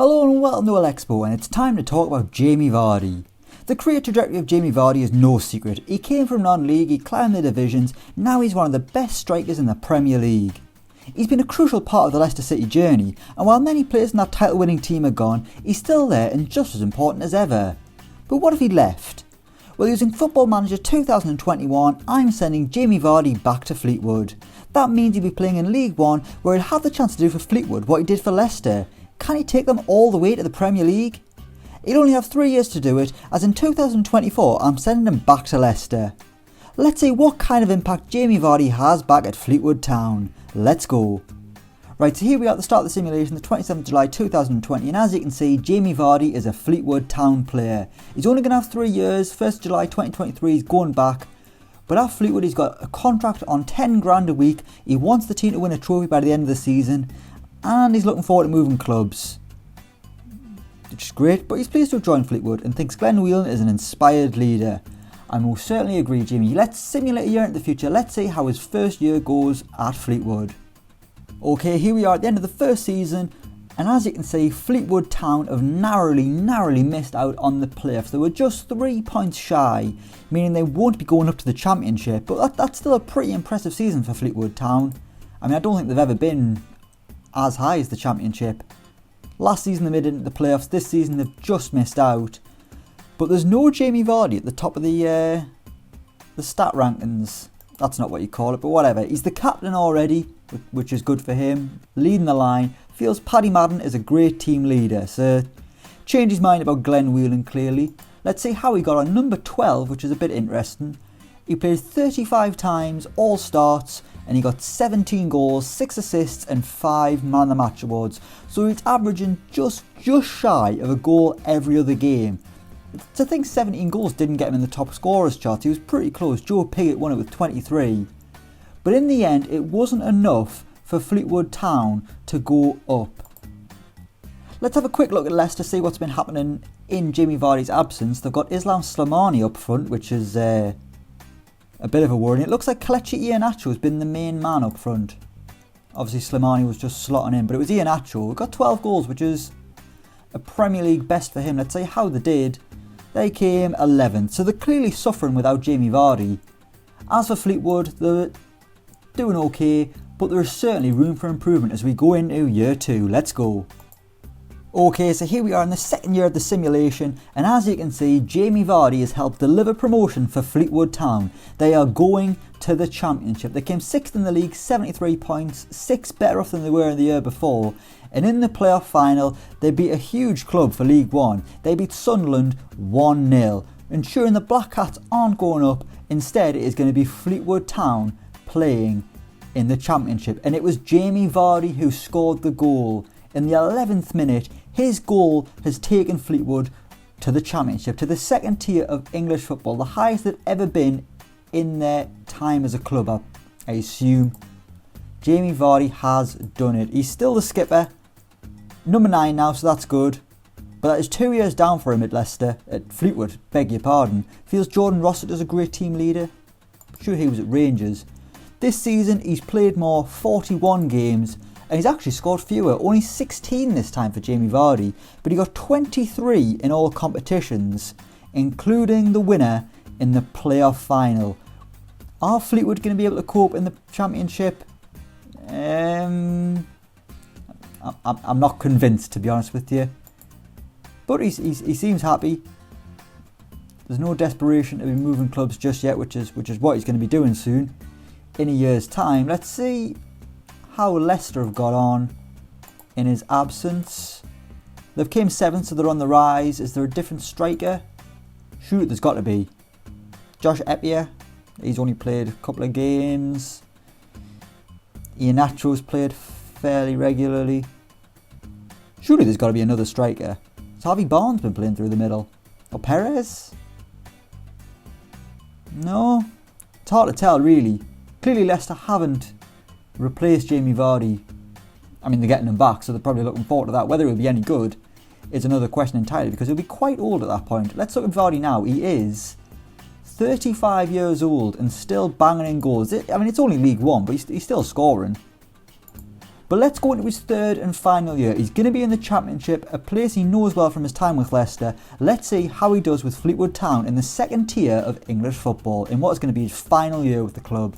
Hello and welcome to Elecspo, and it's time to talk about Jamie Vardy. The career trajectory of Jamie Vardy is no secret. He came from non-league, he climbed the divisions, now he's one of the best strikers in the Premier League. He's been a crucial part of the Leicester City journey, and while many players in that title-winning team are gone, he's still there and just as important as ever. But what if he left? Well, using Football Manager 2021, I'm sending Jamie Vardy back to Fleetwood. That means he'll be playing in League One, where he'll have the chance to do for Fleetwood what he did for Leicester. Can he take them all the way to the Premier League? He'll only have 3 years to do it, as in 2024 I'm sending him back to Leicester. Let's see what kind of impact Jamie Vardy has back at Fleetwood Town. Let's go. Right, so here we are at the start of the simulation, the 27th of July 2020, and as you can see, Jamie Vardy is a Fleetwood Town player. He's only going to have 3 years, 1st of July 2023 he's going back. But at Fleetwood he's got a contract on 10 grand a week, he wants the team to win a trophy by the end of the season, and he's looking forward to moving clubs. Which is great, but he's pleased to have joined Fleetwood and thinks Glenn Whelan is an inspired leader. I most certainly agree, Jimmy. Let's simulate a year into the future. Let's see how his first year goes at Fleetwood. Okay, here we are at the end of the first season, and as you can see, Fleetwood Town have narrowly missed out on the playoffs. They were just 3 points shy, meaning they won't be going up to the Championship, but that's still a pretty impressive season for Fleetwood Town. I mean, I don't think they've ever been as high as the Championship. Last season they made it into the playoffs, this season they've just missed out. But there's no Jamie Vardy at the top of the stat rankings. That's not what you call it, but whatever. He's the captain already, which is good for him. Leading the line. Feels Paddy Madden is a great team leader. So, changed his mind about Glenn Whelan clearly. Let's see how he got on number 12, which is a bit interesting. He played 35 times, all starts, and he got 17 goals, 6 assists and 5 man of the match awards. So he's averaging just shy of a goal every other game. To think 17 goals didn't get him in the top scorers chart, he was pretty close. Joe Pigott won it with 23. But in the end, it wasn't enough for Fleetwood Town to go up. Let's have a quick look at Leicester, see what's been happening in Jamie Vardy's absence. They've got Islam Slimani up front, which is a bit of a worry. It looks like Kelechi Iheanacho has been the main man up front. Obviously Slimani was just slotting in, but it was Iheanacho who got 12 goals, which is a Premier League best for him. Let's see how they did. They came 11th, so they're clearly suffering without Jamie Vardy. As for Fleetwood, they're doing okay, but there is certainly room for improvement as we go into year 2. Let's go. Okay, so here we are in the second year of the simulation, and as you can see, Jamie Vardy has helped deliver promotion for Fleetwood Town. They are going to the Championship. They came 6th in the league, 73 points, 6 better off than they were in the year before. And in the playoff final, they beat a huge club for League One. They beat Sunderland 1-0, ensuring the Black Cats aren't going up. Instead, it is going to be Fleetwood Town playing in the Championship. And it was Jamie Vardy who scored the goal. In the 11th minute, his goal has taken Fleetwood to the Championship, to the second tier of English football, the highest they've ever been in their time as a club, I assume. Jamie Vardy has done it. He's still the skipper, number 9 now, so that's good. But that is 2 years down for him at Leicester, at Fleetwood, beg your pardon. Feels Jordan Rossett is a great team leader. I'm sure he was at Rangers. This season he's played more, 41 games, and he's actually scored fewer, only 16 this time for Jamie Vardy, but he got 23 in all competitions, including the winner in the playoff final. Are Fleetwood going to be able to cope in the Championship? I'm not convinced, to be honest with you. But he seems happy. There's no desperation to be moving clubs just yet, which is what he's going to be doing soon, in a year's time. Let's see how Leicester have got on in his absence. They've came 7th, so they're on the rise. Is there a different striker? Shoot, there's got to be. Josh Eppier, he's only played a couple of games. Iheanacho's played fairly regularly. Surely there's got to be another striker. Has Harvey Barnes been playing through the middle? Or Perez? No, it's hard to tell really. Clearly Leicester haven't replaced Jamie Vardy. I mean, they're getting him back, so they're probably looking forward to that. Whether he'll be any good is another question entirely, because he'll be quite old at that point. Let's look at Vardy now. He is 35 years old and still banging in goals. I mean, it's only League One, but he's still scoring. But let's go into his third and final year. He's going to be in the Championship, a place he knows well from his time with Leicester. Let's see how he does with Fleetwood Town in the second tier of English football in what is going to be his final year with the club.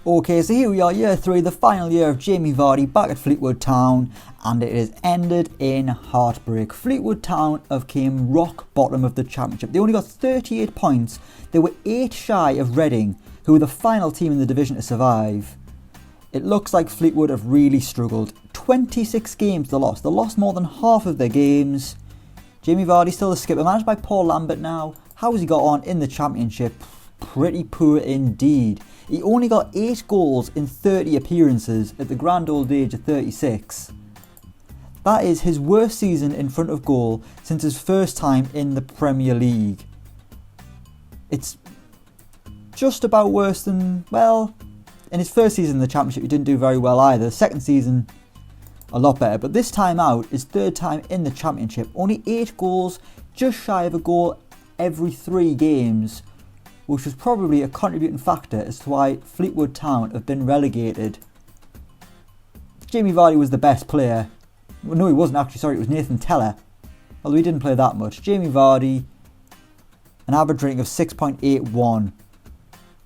Okay, so here we are, year 3, the final year of Jamie Vardy back at Fleetwood Town, and it has ended in heartbreak. Fleetwood Town have came rock bottom of the Championship. They only got 38 points. They were 8 shy of Reading, who were the final team in the division to survive. It looks like Fleetwood have really struggled. 26 games they lost. They lost more than half of their games. Jamie Vardy still the skipper, managed by Paul Lambert now. How has he got on in the Championship? Pretty poor indeed. He only got 8 goals in 30 appearances at the grand old age of 36. That is his worst season in front of goal since his first time in the Premier League. It's just about worse than, well, in his first season in the Championship he didn't do very well either. The second season a lot better, but this time out, his third time in the Championship, only 8 goals, just shy of a goal every 3 games, which was probably a contributing factor as to why Fleetwood Town have been relegated. Jamie Vardy was the best player. Well, no, he wasn't actually, sorry, it was Nathan Teller, although he didn't play that much. Jamie Vardy, an average rating of 6.81,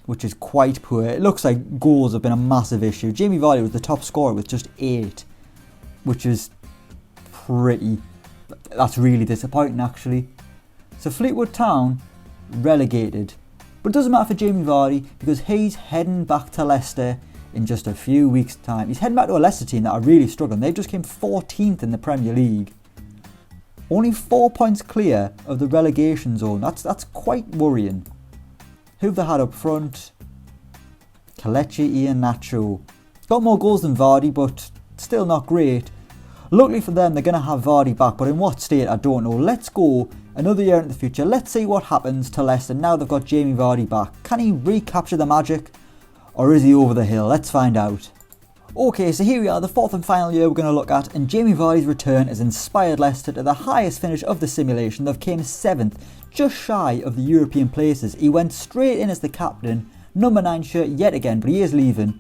which is quite poor. It looks like goals have been a massive issue. Jamie Vardy was the top scorer with just 8, which is that's really disappointing actually. So Fleetwood Town relegated. But it doesn't matter for Jamie Vardy because he's heading back to Leicester in just a few weeks' time. He's heading back to a Leicester team that are really struggling. They've just came 14th in the Premier League. Only 4 points clear of the relegation zone. That's quite worrying. Who've they had up front? Kelechi Iheanacho. Got more goals than Vardy, but still not great. Luckily for them, they're going to have Vardy back, but in what state, I don't know. Let's go another year into the future. Let's see what happens to Leicester now they've got Jamie Vardy back. Can he recapture the magic, or is he over the hill? Let's find out. Okay, so here we are, the fourth and final year we're going to look at, and Jamie Vardy's return has inspired Leicester to the highest finish of the simulation. They've came 7th, just shy of the European places. He went straight in as the captain, number 9 shirt yet again, but he is leaving.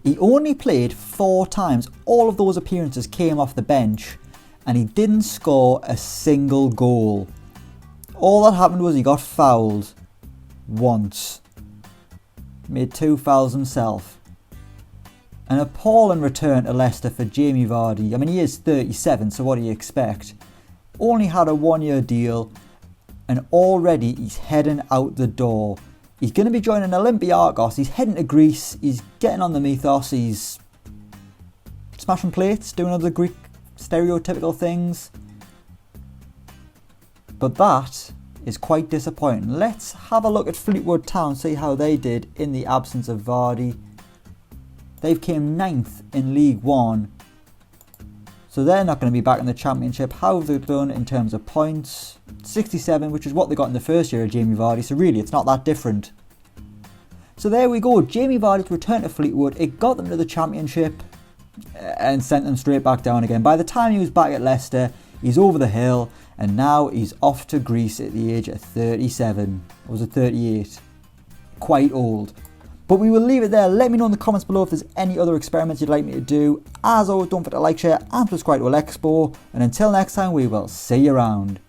He only played 4 times. All of those appearances came off the bench, and he didn't score a single goal. All that happened was he got fouled once. Made 2 fouls himself. An appalling return to Leicester for Jamie Vardy. I mean, he is 37, so what do you expect? Only had a 1-year deal, and already he's heading out the door. He's going to be joining Olympiacos. He's heading to Greece. He's getting on the mythos. He's smashing plates, doing other Greek stereotypical things. But that is quite disappointing. Let's have a look at Fleetwood Town, see how they did in the absence of Vardy. They've came 9th in League One. So they're not going to be back in the Championship. How have they done in terms of points? 67, which is what they got in the first year of Jamie Vardy. So really, it's not that different. So there we go. Jamie Vardy's return to Fleetwood. It got them to the Championship and sent them straight back down again. By the time he was back at Leicester, he's over the hill. And now he's off to Greece at the age of 37. Or was it 38? Quite old. But we will leave it there. Let me know in the comments below if there's any other experiments you'd like me to do. As always, don't forget to like, share and subscribe to Elecspo. And until next time, we will see you around.